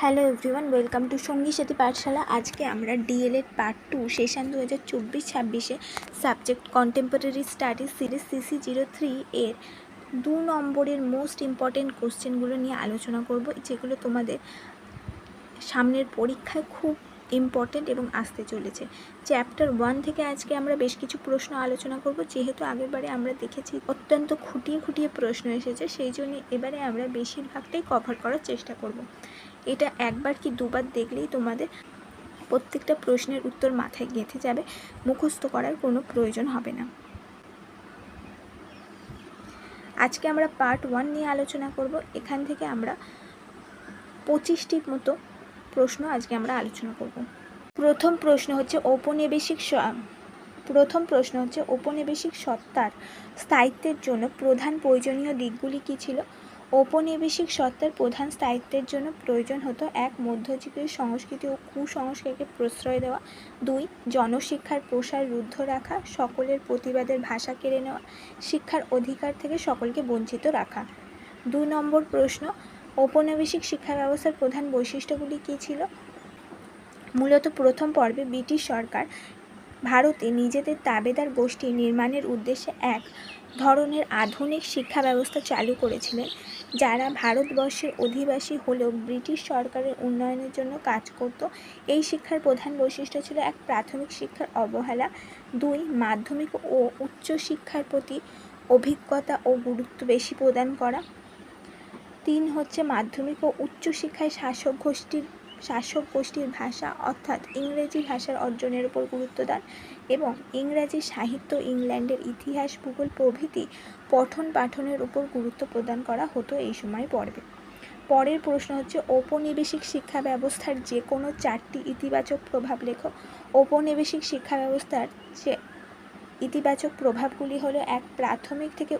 Hello everyone, welcome to সঙ্গী সাথী পাঠশালা। আজকে আমরা DElEd part 2 session 2024-26 subject contemporary studies series CC03 এর 2 নম্বরের মোস্ট ইম্পর্টেন্ট কোশ্চেনগুলো নিয়ে আলোচনা করব, যেগুলো তোমাদের সামনের পরীক্ষায় খুব ইম্পর্টেন্ট এবং আসতে চলেছে। চ্যাপ্টার 1 থেকে আজকে আমরা বেশ কিছু প্রশ্ন আলোচনা করব। যেহেতু আগেরবারে আমরা দেখেছি অত্যন্ত খুঁটিয়ে প্রশ্ন এসেছে, সেই জন্য এবারে আমরা বেশিরভাগটাই কভার করার চেষ্টা করব। এটা একবার কি দুবার দেখলেই তোমাদের প্রত্যেকটা প্রশ্নের উত্তর মাথায় গেঁথে যাবে, মুখস্থ করার কোনো প্রয়োজন হবে না। আজকে আমরা পার্ট 1 নিয়ে আলোচনা করব। এখান থেকে আমরা 25টির মতো প্রশ্ন আজকে আমরা আলোচনা করব। প্রথম প্রশ্ন হচ্ছে ঔপনিবেশিক সত্তার স্থায়িত্বের জন্য প্রধান প্রয়োজনীয় দিকগুলি কী ছিল? ঔপনিবেশিক সত্তার প্রধান স্থায়িত্বের জন্য প্রয়োজন হতো 1. মধ্যযুগীয় সংস্কৃতি ও কুসংস্কারকে প্রশ্রয় দেওয়া, 2. জনশিক্ষার প্রসার রুদ্ধ রাখা, সকলের প্রতিবাদের ভাষা কেড়ে নেওয়া, শিক্ষার অধিকার থেকে সকলকে বঞ্চিত রাখা। 2 নম্বর প্রশ্ন, ঔপনিবেশিক শিক্ষা ব্যবস্থার প্রধান বৈশিষ্ট্যগুলি কী ছিল? মূলত প্রথম পর্বে ব্রিটিশ সরকার ভারতে নিজেদের তাবেদার গোষ্ঠী নির্মাণের উদ্দেশ্যে এক ধরনের আধুনিক শিক্ষা ব্যবস্থা চালু করেছিলেন, যারা ভারতবর্ষের অধিবাসী হলেও ব্রিটিশ সরকারের উন্নয়নের জন্য কাজ করত। এই শিক্ষার প্রধান বৈশিষ্ট্য ছিল 1. প্রাথমিক শিক্ষার অবহেলা, 2. মাধ্যমিক ও উচ্চ শিক্ষার প্রতি অভিজ্ঞতা ও গুরুত্ব বেশি প্রদান করা, 3 হচ্ছে মাধ্যমিক ও উচ্চ শিক্ষায় শাসক গোষ্ঠীর ভাষা অর্থাৎ ইংরেজি ভাষার অর্জনের উপর গুরুত্ব দান, এবং ইংরাজি সাহিত্য, ইংল্যান্ডের ইতিহাস, ভূগোল প্রভৃতি পঠন পাঠনের উপর গুরুত্ব প্রদান করা হতো এই সময় পর্বে। পরের প্রশ্ন হচ্ছে ঔপনিবেশিক শিক্ষা ব্যবস্থার যে কোনো 4টি ইতিবাচক প্রভাব লেখো। ঔপনিবেশিক শিক্ষা ব্যবস্থার যে ইতিবাচক প্রভাবগুলি হলো 1. প্রাথমিক থেকে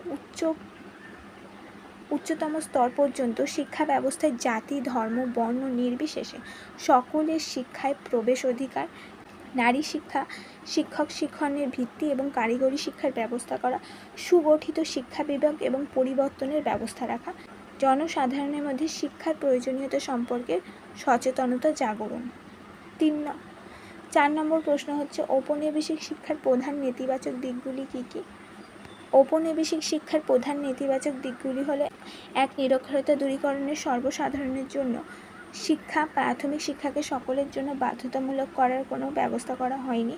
উচ্চতম স্তর পর্যন্ত শিক্ষা ব্যবস্থায় জাতি, ধর্ম, বর্ণ নির্বিশেষে সকলের শিক্ষায় প্রবেশ অধিকার, নারী শিক্ষা, শিক্ষক শিক্ষণের ভিত্তি এবং কারিগরি শিক্ষার ব্যবস্থা করা, সুগঠিত শিক্ষা বিভাগ এবং পরিবর্তনের ব্যবস্থা রাখা, জনসাধারণের মধ্যে শিক্ষার প্রয়োজনীয়তা সম্পর্কে সচেতনতা জাগরণ। 4 নম্বর প্রশ্ন হচ্ছে ঔপনিবেশিক শিক্ষার প্রধান নেতিবাচক দিকগুলি কী কী? ঔপনিবেশিক শিক্ষার প্রধান নেতিবাচক দিকগুলি হলো 1. নিরক্ষরতা দূরীকরণের সর্বসাধারণের জন্য শিক্ষা, প্রাথমিক শিক্ষাকে সকলের জন্য বাধ্যতামূলক করার কোনো ব্যবস্থা করা হয়নি।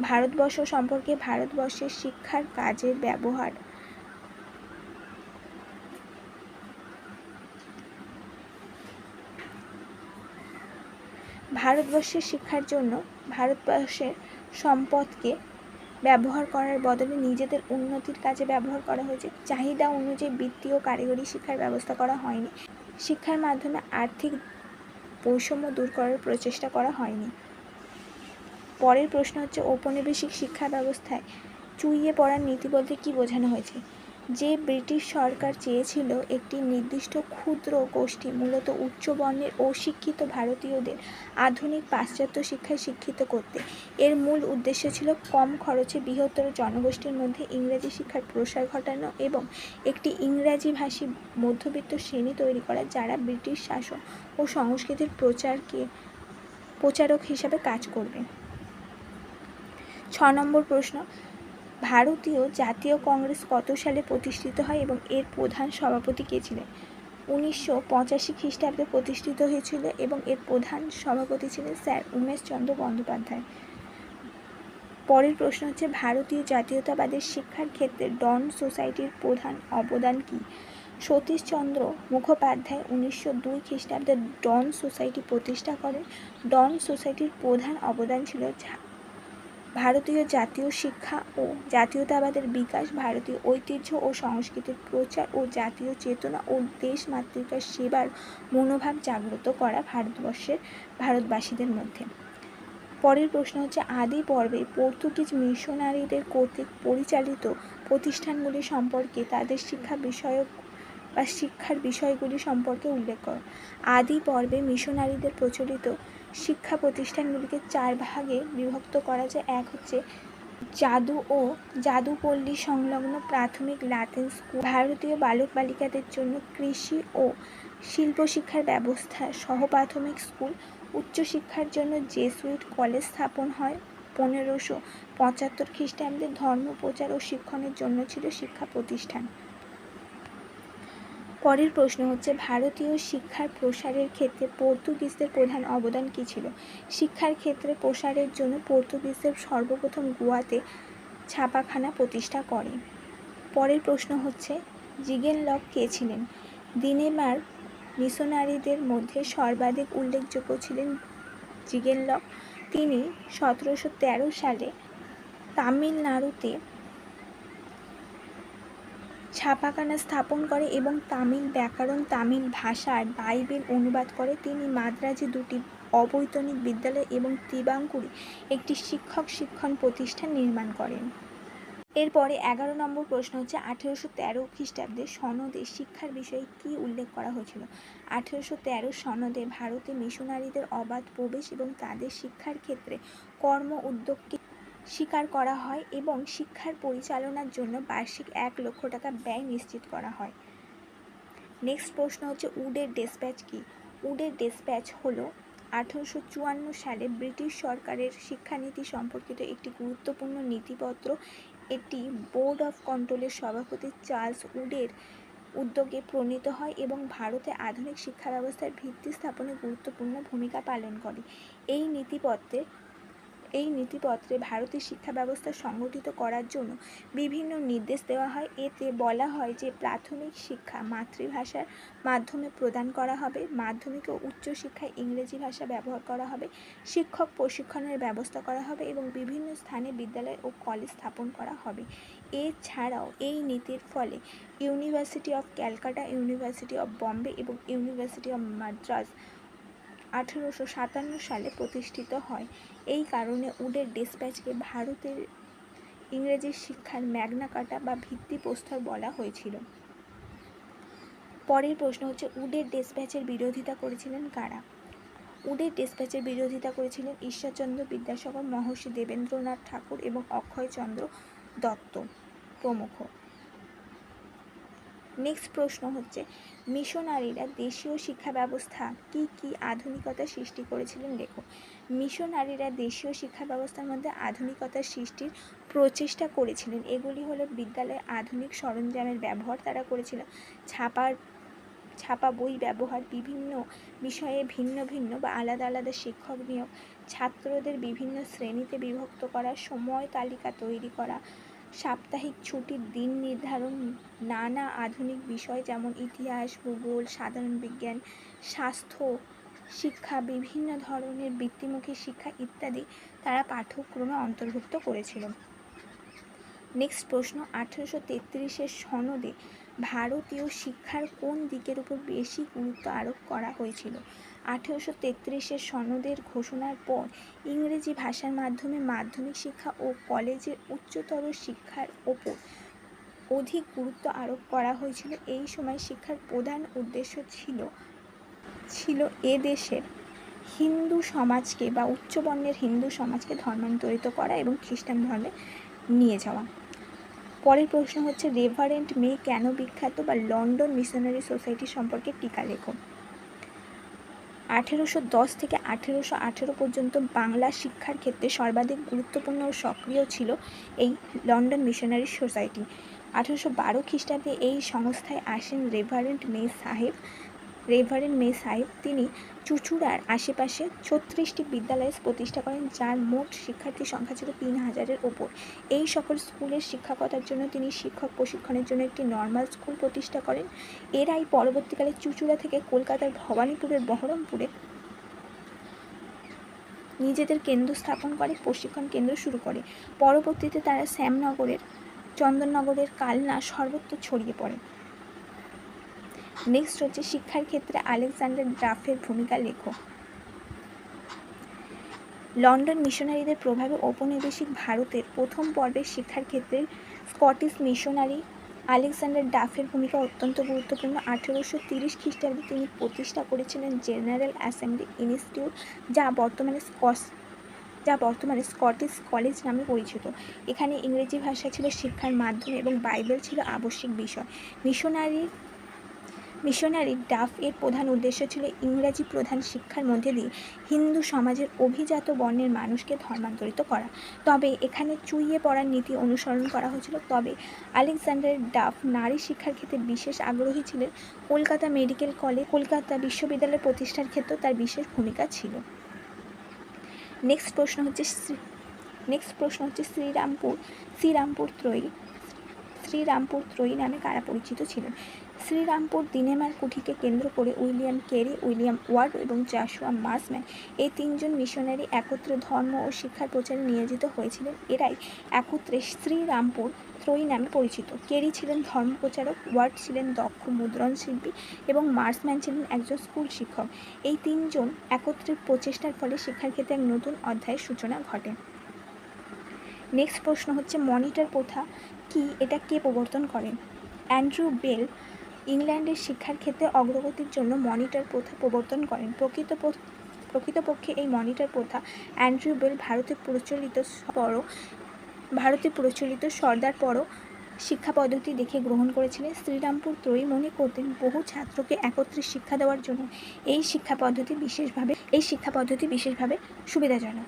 ভারতবর্ষ সম্পর্কে ভারতবর্ষের শিক্ষার কাজের ব্যবহার ভারতবর্ষের শিক্ষার জন্য ভারতবর্ষের সম্পদকে ব্যবহার করার বদলে নিজেদের উন্নতির কাজে ব্যবহার করা হয়েছে। চাহিদা অনুযায়ী বৃত্তি ও কারিগরি শিক্ষার ব্যবস্থা করা হয়নি। শিক্ষার মাধ্যমে আর্থিক বৈষম্য দূর করার প্রচেষ্টা করা হয়নি। পরের প্রশ্ন হচ্ছে ঔপনিবেশিক শিক্ষা ব্যবস্থায় চুইয়ে পড়ার নীতি বলতে কী বোঝানো হয়েছে? যে ব্রিটিশ সরকার চেয়েছিল একটি নির্দিষ্ট ক্ষুদ্র গোষ্ঠী, মূলত উচ্চ বর্ণের অশিক্ষিত ভারতীয়দের আধুনিক পাশ্চাত্য শিক্ষায় শিক্ষিত করতে। এর মূল উদ্দেশ্য ছিল কম খরচে বৃহত্তর জনগোষ্ঠীর মধ্যে ইংরেজি শিক্ষার প্রসার ঘটানো এবং একটি ইংরাজিভাষী মধ্যবিত্ত শ্রেণী তৈরি করা, যারা ব্রিটিশ শাসন ও সংস্কৃতির প্রচারক হিসাবে কাজ করবে। 6 নম্বর প্রশ্ন, ভারতীয় জাতীয় কংগ্রেস কত সালে প্রতিষ্ঠিত হয় এবং এর প্রধান সভাপতি কে ছিলেন? 1985 খ্রিস্টাব্দে প্রতিষ্ঠিত হয়েছিল এবং এর প্রধান সভাপতি ছিলেন স্যার উমেশচন্দ্র বন্দ্যোপাধ্যায়। পরের প্রশ্ন হচ্ছে ভারতীয় জাতীয়তাবাদের শিক্ষার ক্ষেত্রে ডন সোসাইটির প্রধান অবদান কী? সতীশচন্দ্র মুখোপাধ্যায় 1902 খ্রিস্টাব্দে ডন সোসাইটি প্রতিষ্ঠা করেন। ডন সোসাইটির প্রধান অবদান ছিল ভারতীয় জাতীয় শিক্ষা ও জাতীয়তাবাদের বিকাশ, ভারতীয় ঐতিহ্য ও সংস্কৃতির প্রচার ও জাতীয় চেতনা ও দেশমাতৃকার সেবার মনোভাব জাগ্রত করা ভারতবাসীদের মধ্যে। পরের প্রশ্ন হচ্ছে আদি পর্বে পর্তুগিজ মিশনারিদের কর্তৃক পরিচালিত প্রতিষ্ঠানগুলি সম্পর্কে তাদের শিক্ষার বিষয়গুলি সম্পর্কে উল্লেখ করো। আদি পর্বে মিশনারিদের প্রচলিত শিক্ষা প্রতিষ্ঠানগুলিকে 4 ভাগে বিভক্ত করা যায়। 1 হচ্ছে জাদু ও জাদুপল্লী সংলগ্ন প্রাথমিক লাতিন স্কুল, ভারতীয় বালক বালিকাদের জন্য কৃষি ও শিল্প শিক্ষার ব্যবস্থা, সহ প্রাথমিক স্কুল, উচ্চশিক্ষার জন্য জেসুইট কলেজ স্থাপন হয়। 1575 খ্রিস্টাব্দে ধর্ম প্রচার ও শিক্ষণের জন্য ছিল শিক্ষা প্রতিষ্ঠান। পরের প্রশ্ন হচ্ছে, ভারতীয় শিক্ষার প্রসারের ক্ষেত্রে পর্তুগিজদের প্রধান অবদান কী ছিল? শিক্ষার ক্ষেত্রে প্রসারের জন্য পর্তুগিজদের সর্বপ্রথম গোয়াতে ছাপাখানা প্রতিষ্ঠা করে। পরের প্রশ্ন হচ্ছে, জিগেনলক কে ছিলেন? দিনেমার মিশনারিদের মধ্যে সর্বাধিক উল্লেখযোগ্য ছিলেন জিগেনলক। তিনি 1713 সালে তামিলনাড়ুতে ছাপাখানা স্থাপন করে এবং তামিল ব্যাকরণ, তামিল ভাষার বাইবেল অনুবাদ করে। তিনি মাদ্রাজে 2টি অবৈতনিক বিদ্যালয় এবং তিবাঙ্কুরে একটি শিক্ষক শিক্ষণ প্রতিষ্ঠান নির্মাণ করেন। এরপরে 11 নম্বর প্রশ্ন হচ্ছে, 1813 খ্রিস্টাব্দে সনদে শিক্ষার বিষয়ে কী উল্লেখ করা হয়েছিল? 1813 সনদে ভারতে মিশনারিদের অবাধ প্রবেশ এবং তাদের শিক্ষার ক্ষেত্রে কর্ম উদ্যোগকে স্বীকার করা হয় এবং শিক্ষার পরিচালনার জন্য বার্ষিক 1 লক্ষ টাকা ব্যয় নিশ্চিত করা হয়। নেক্সট প্রশ্ন হচ্ছে, উডের ডেসপ্যাচ কি? উডের ডেসপ্যাচ হলো 1854 সালে ব্রিটিশ সরকারের শিক্ষানীতি সম্পর্কিত একটি গুরুত্বপূর্ণ নীতিপত্র। এটি বোর্ড অফ কন্ট্রোলের সভাপতি চার্লস উডের উদ্যোগে প্রণীত হয় এবং ভারতে আধুনিক শিক্ষা ব্যবস্থার ভিত্তি স্থাপনে গুরুত্বপূর্ণ ভূমিকা পালন করে। এই নীতিপত্রে ভারতের শিক্ষা ব্যবস্থা সংগঠিত করার জন্য বিভিন্ন নির্দেশ দেওয়া হয়। এতে বলা হয় যে প্রাথমিক শিক্ষা মাতৃভাষার মাধ্যমে প্রদান করা হবে, মাধ্যমিক ও উচ্চশিক্ষায় ইংরেজি ভাষা ব্যবহার করা হবে, শিক্ষক প্রশিক্ষণের ব্যবস্থা করা হবে এবং বিভিন্ন স্থানে বিদ্যালয় ও কলেজ স্থাপন করা হবে। এছাড়াও এই নীতির ফলে university of Calcutta, university of Bombay এবং ইউনিভার্সিটি অফ মাদ্রাজ 1857 সালে প্রতিষ্ঠিত হয়। এই কারণে উডের ডেসপ্যাচকে ভারতের ইংরেজি শিক্ষার ম্যাগনা কার্টা বা ভিত্তিপ্রস্তর বলা হয়েছিল। পরের প্রশ্ন হচ্ছে, উডের ডেসপ্যাচের বিরোধিতা করেছিলেন কারা? উডের ডেসপ্যাচের বিরোধিতা করেছিলেন ঈশ্বরচন্দ্র বিদ্যাসাগর, মহর্ষি দেবেন্দ্রনাথ ঠাকুর এবং অক্ষয়চন্দ্র দত্ত প্রমুখ। নেক্সট প্রশ্ন হচ্ছে, মিশনারিরা দেশীয় শিক্ষা ব্যবস্থা কি কি আধুনিকতা সৃষ্টি করেছিলেন লেখো। মিশনারিরা দেশীয় শিক্ষা ব্যবস্থার মধ্যে আধুনিকতার সৃষ্টির প্রচেষ্টা করেছিলেন। এগুলি হলো বিদ্যালয়ে আধুনিক সরঞ্জামের ব্যবহার তারা করেছিল, ছাপা বই ব্যবহার, বিভিন্ন বিষয়ে ভিন্ন ভিন্ন বা আলাদা আলাদা শিক্ষক নিয়োগ, ছাত্রদের বিভিন্ন শ্রেণীতে বিভক্ত করা, সময় তালিকা তৈরি করা, সাপ্তাহিক ছুটির দিন নির্ধারণ, নানা আধুনিক বিষয় যেমন ইতিহাস, ভূগোল, সাধারণ বিজ্ঞান, স্বাস্থ্য শিক্ষা, বিভিন্ন ধরনের বৃত্তিমুখী শিক্ষা ইত্যাদি তারা পাঠ্যক্রমে অন্তর্ভুক্ত করেছিল। নেক্সট প্রশ্ন, 1833 সনদে ভারতীয় শিক্ষার কোন দিকের উপর বেশি গুরুত্ব আরোপ করা হয়েছিল? 1833 সনদের ঘোষণার পর ইংরেজি ভাষার মাধ্যমে মাধ্যমিক শিক্ষা ও কলেজের উচ্চতর শিক্ষার ওপর অধিক গুরুত্ব আরোপ করা হয়েছিল। এই সময় শিক্ষার প্রধান উদ্দেশ্য ছিল এ দেশের হিন্দু সমাজকে বা উচ্চবর্ণের হিন্দু সমাজকে ধর্মান্তরিত করা এবং খ্রিস্টান ধর্মে নিয়ে যাওয়া। পরের প্রশ্ন হচ্ছে, রেভারেন্ড মে কেন বিখ্যাত বা লন্ডন মিশনারি সোসাইটি সম্পর্কে টিকা লেখো। 1810 থেকে 1818 পর্যন্ত বাংলা শিক্ষার ক্ষেত্রে সর্বাধিক গুরুত্বপূর্ণ ও সক্রিয় ছিল এই লন্ডন মিশনারি সোসাইটি। 1812 খ্রিস্টাব্দে এই সংস্থায় আসেন রেভারেন্ড মে সাহেব। তিনি চুঁচুড়ার আশেপাশে 36টি বিদ্যালয় প্রতিষ্ঠা করেন, যার মোট শিক্ষার্থীর সংখ্যা ছিল 3000-এর ওপর। এই সকল স্কুলের শিক্ষকতার জন্য তিনি শিক্ষক প্রশিক্ষণের জন্য একটি নর্মাল স্কুল প্রতিষ্ঠা করেন। এরাই পরবর্তীকালে চুঁচুড়া থেকে কলকাতার ভবানীপুরের বহরমপুরে নিজেদের কেন্দ্র স্থাপন করে, প্রশিক্ষণ কেন্দ্র শুরু করে। পরবর্তীতে তারা শ্যামনগরের, চন্দননগরের, কালনা সর্বত্র ছড়িয়ে পড়ে। নেক্সট হচ্ছে, শিক্ষার ক্ষেত্রে আলেকজান্ডার ডাফের ভূমিকা লেখো। লন্ডন মিশনারিদের প্রভাবে ঔপনিবেশিক ভারতের প্রথম পর্বের শিক্ষার ক্ষেত্রে স্কটিশ মিশনারি আলেকজান্ডার ডাফের ভূমিকা অত্যন্ত গুরুত্বপূর্ণ। 1830 খ্রিস্টাব্দে তিনি প্রতিষ্ঠা করেছিলেন জেনারেল অ্যাসেম্বলি ইনস্টিটিউট, যা বর্তমানে স্কটিশ কলেজ নামে পরিচিত। এখানে ইংরেজি ভাষা ছিল শিক্ষার মাধ্যম এবং বাইবেল ছিল আবশ্যিক বিষয়। মিশনারি ডাফ এর প্রধান উদ্দেশ্য ছিল ইংরাজি প্রধান শিক্ষার মধ্যে দিয়ে হিন্দু সমাজের অভিজাত বর্ণের মানুষকে ধর্মান্তরিত করা। তবে এখানে চুইয়ে পড়ার নীতি অনুসরণ করা হয়েছিল। তবে আলেকজান্ডার ডাফ নারী শিক্ষার ক্ষেত্রে বিশেষ আগ্রহী ছিলেন। কলকাতা মেডিকেল কলেজ, কলকাতা বিশ্ববিদ্যালয় প্রতিষ্ঠার ক্ষেত্রেও তার বিশেষ ভূমিকা ছিল। নেক্সট প্রশ্ন হচ্ছে শ্রীরামপুর ত্রয়ী নামে কারা পরিচিত ছিলেন? শ্রীরামপুর দিনেমার কুঠিকে কেন্দ্র করে উইলিয়াম কেরি, উইলিয়াম ওয়ার্ড এবং জাশুয়া মার্সম্যান এই তিনজন মিশনারি একত্রে ধর্ম ও শিক্ষার প্রচারে নিয়োজিত হয়েছিলেন। এরাই একত্রে শ্রীরামপুর ত্রয়ী নামে পরিচিত। কেরি ছিলেন ধর্মপ্রচারক, ওয়ার্ড ছিলেন দক্ষ মুদ্রণ শিল্পী এবং মার্সম্যান ছিলেন একজন স্কুল শিক্ষক। এই তিনজন একত্রে প্রচেষ্টার ফলে শিক্ষার ক্ষেত্রে এক নতুন অধ্যায়ের সূচনা ঘটে। নেক্সট প্রশ্ন হচ্ছে মনিটর প্রথা কি, এটা কে প্রবর্তন করেন? অ্যান্ড্রু বেল ইংল্যান্ডের শিক্ষার ক্ষেত্রে অগ্রগতির জন্য মনিটর প্রথা প্রবর্তন করেন। প্রকৃতপক্ষে এই মনিটর প্রথা অ্যান্ড্রু বেল ভারতে প্রচলিত সর্দার পরও শিক্ষা পদ্ধতি দেখে গ্রহণ করেছিলেন। শ্রীরামপুর ত্রয়ী মনে করতেন বহু ছাত্রকে একত্রে শিক্ষা দেওয়ার জন্য এই শিক্ষা পদ্ধতি বিশেষভাবে সুবিধাজনক।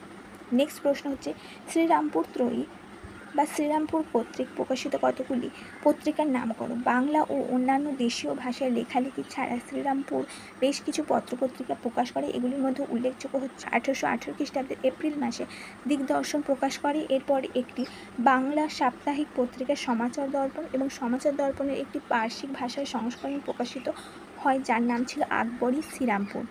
নেক্সট প্রশ্ন হচ্ছে শ্রীরামপুর ত্রয়ী বা শ্রীরামপুর কর্তৃক প্রকাশিত কতগুলি পত্রিকার নাম করো। বাংলা ও অন্যান্য দেশীয় ভাষায় লেখালেখি ছাড়া শ্রীরামপুর বেশ কিছু পত্রপত্রিকা প্রকাশ করে। এগুলির মধ্যে উল্লেখযোগ্য হচ্ছে 1818 খ্রিস্টাব্দের এপ্রিল মাসে দিগদর্শন প্রকাশ করে। এরপর একটি বাংলা সাপ্তাহিক পত্রিকা সমাচার দর্পণ এবং সমাচার দর্পণের একটি পার্শ্বিক ভাষায় সংস্করণ প্রকাশিত হয় যার নাম ছিল আকবরী শ্রীরামপুর।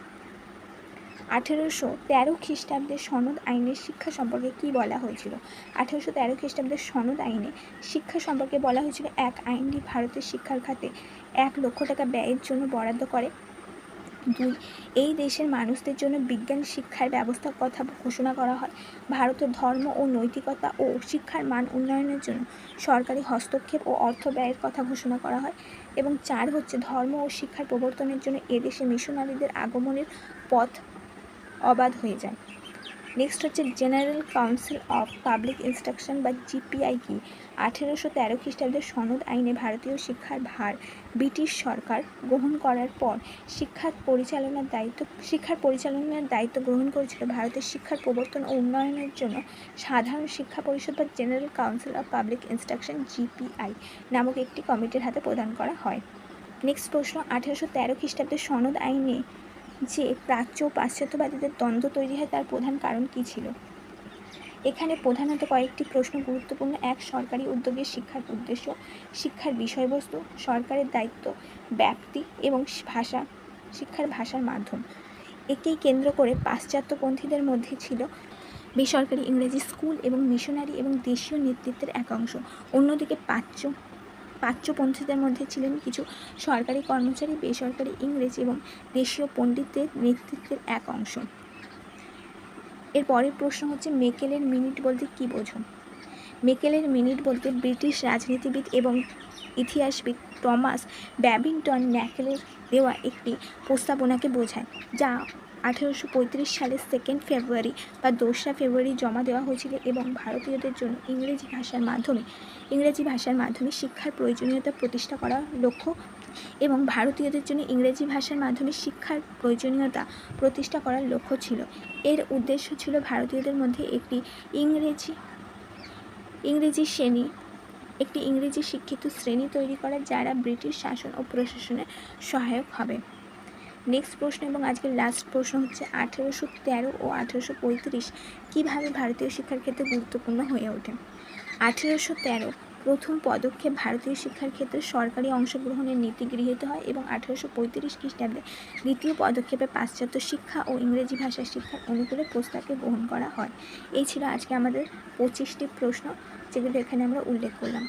1813 খ্রিস্টাব্দের সনদ আইনের শিক্ষা সম্পর্কে কী বলা হয়েছিল? 1813 খ্রিস্টাব্দের সনদ আইনে শিক্ষা সম্পর্কে বলা হয়েছিল, এক আইনটি ভারতের শিক্ষার খাতে 1 লক্ষ টাকা ব্যয়ের জন্য বরাদ্দ করে। 2 এই দেশের মানুষদের জন্য বিজ্ঞান শিক্ষার ব্যবস্থার কথা ঘোষণা করা হয়। ভারতের ধর্ম ও নৈতিকতা ও শিক্ষার মান উন্নয়নের জন্য সরকারি হস্তক্ষেপ ও অর্থ ব্যয়ের কথা ঘোষণা করা হয়। এবং 4 হচ্ছে ধর্ম ও শিক্ষার প্রবর্তনের জন্য এদেশে মিশনারিদের আগমনের পথ অবাধ হয়ে যায়। নেক্সট হচ্ছে general council of public instruction বা জিপিআই কি? 1813 খ্রিস্টাব্দের সনদ আইনে ভারতীয় শিক্ষার ভার ব্রিটিশ সরকার গ্রহণ করার পর শিক্ষার পরিচালনার দায়িত্ব গ্রহণ করেছিল। ভারতের শিক্ষার প্রবর্তন ও উন্নয়নের জন্য সাধারণ শিক্ষা পরিষদ বা general council of public instruction GPI নামক একটি কমিটির হাতে প্রদান করা হয়। নেক্সট প্রশ্ন 1813 খ্রিস্টাব্দের সনদ আইনে যে প্রাচ্য ও পাশ্চাত্যবাদীদের দ্বন্দ্ব তৈরি হয় তার প্রধান কারণ কী ছিল? এখানে প্রধানত কয়েকটি প্রশ্ন গুরুত্বপূর্ণ। 1 সরকারি উদ্যোগের শিক্ষার উদ্দেশ্য, শিক্ষার বিষয়বস্তু, সরকারের দায়িত্ব, ব্যাপ্তি এবং শিক্ষার ভাষার মাধ্যম। একেই কেন্দ্র করে পাশ্চাত্যপন্থীদের মধ্যে ছিল বেসরকারি ইংরেজি স্কুল এবং মিশনারি এবং দেশীয় নেতৃত্বের এক অংশ। অন্যদিকে প্রাচ্যপন্থীদের মধ্যে ছিলেন কিছু সরকারি কর্মচারী, বেসরকারি ইংরেজ এবং দেশীয় পণ্ডিতদের নেতৃত্বের এক অংশ। এর পরের প্রশ্ন হচ্ছে মেকেলের মিনিট বলতে কী বোঝো? মেকেলের মিনিট বলতে ব্রিটিশ রাজনীতিবিদ এবং ইতিহাসবিদ টমাস ব্যাবিংটন ম্যাকেলের দেওয়া একটি প্রস্তাবনাকে বোঝায়, যা 1835 সালের 2 ফেব্রুয়ারি বা 2 ফেব্রুয়ারি জমা দেওয়া হয়েছিল এবং ভারতীয়দের জন্য ইংরেজি ভাষার মাধ্যমে শিক্ষার প্রয়োজনীয়তা প্রতিষ্ঠা করার লক্ষ্য ছিল। এর উদ্দেশ্য ছিল ভারতীয়দের মধ্যে একটি ইংরেজি শিক্ষিত শ্রেণী তৈরি করা যারা ব্রিটিশ শাসন ও প্রশাসনে সহায়ক হবে। নেক্সট প্রশ্ন এবং আজকের লাস্ট প্রশ্ন হচ্ছে 1813 ও 1835 কীভাবে ভারতীয় শিক্ষার ক্ষেত্রে গুরুত্বপূর্ণ হয়ে ওঠে? 1813 প্রথম পদক্ষেপ ভারতীয় শিক্ষার ক্ষেত্রে সরকারি অংশগ্রহণের নীতি গৃহীত হয় এবং 1835 খ্রিস্টাব্দে দ্বিতীয় পদক্ষেপে পাশ্চাত্য শিক্ষা ও ইংরেজি ভাষা শিক্ষার অনুকূলে প্রস্তাবকে গ্রহণ করা হয়। এই ছিল আজকে আমাদের 25টি প্রশ্ন যেগুলো এখানে আমরা উল্লেখ করলাম।